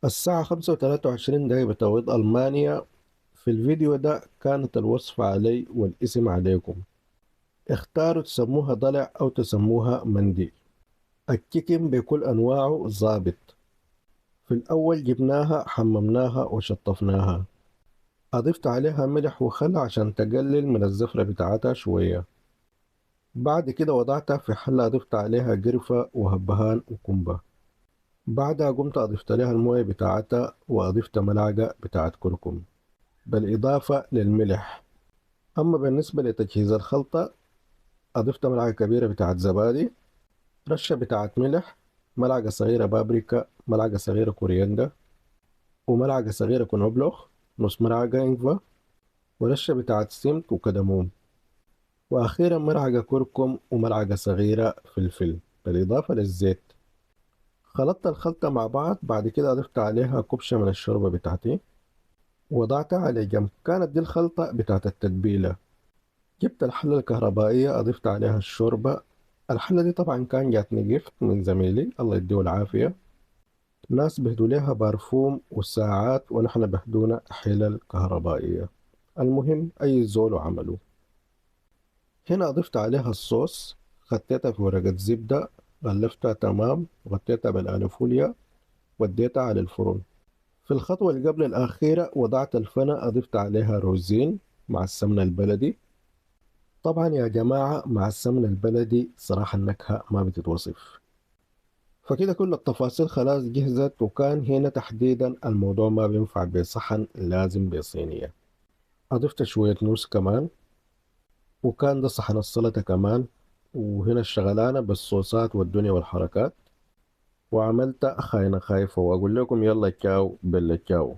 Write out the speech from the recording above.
الساعة 5:23 بتوقيت ألمانيا. في الفيديو ده كانت الوصفة علي والاسم عليكم. اختاروا تسموها ضلع أو تسموها مندي. التشيكن بكل أنواعه ظابط. في الأول جبناها حممناها وشطفناها. أضفت عليها ملح وخل عشان تقلل من الزفرة بتاعتها شوية. بعد كده وضعتها في حلة، أضفت عليها قرفة وهبهان وكمبة. بعدها قمت أضفت لها الموية بتاعتها وأضفت ملعقة بتاعت كركم بالإضافة للملح. أما بالنسبة لتجهيز الخلطة، أضفت ملعقة كبيرة بتاعت زبادي، رشة بتاعت ملح، ملعقة صغيرة بابريكا، ملعقة صغيرة كورياندا، وملعقة صغيرة كنوبلوخ، نص ملعقة إنفا، ورشة بتاعت سمك وكدمون، وأخيرا ملعقة كركم وملعقة صغيرة فلفل بالإضافة للزيت. خلطت الخلطة مع بعض. بعد كده أضفت عليها كبشة من الشوربة بتاعتي ووضعتها على جنب. كانت دي الخلطة بتاعت التتبيلة. جبت الحلة الكهربائية، أضفت عليها الشوربة. الحلة دي طبعا كان جاتني جيفت من زميلي الله يديه العافية. ناس بهدوا لها بارفوم وساعات، ونحن بهدونا حلل كهربائية. المهم أي زول وعمله. هنا أضفت عليها الصوص، خطيتها في ورقة زبدة، غلفتها تمام، وغطيتها بالألوفوليا، وديتها على الفرن. في الخطوة اللي قبل الأخيرة وضعت الفنة، أضفت عليها روزين مع السمنة البلدي. طبعا يا جماعة مع السمنة البلدي صراحة النكهة ما بتتوصف. فكده كل التفاصيل خلاص جهزت، وكان هنا تحديدا الموضوع ما بينفع بصحن، لازم بصينية. أضفت شوية موس كمان، وكان ده صحن السلطة كمان. وهنا الشغلانة بالصوصات والدنيا والحركات. وعملت خاينة خايفة، وأقول لكم يلا تشاو بلا تشاو.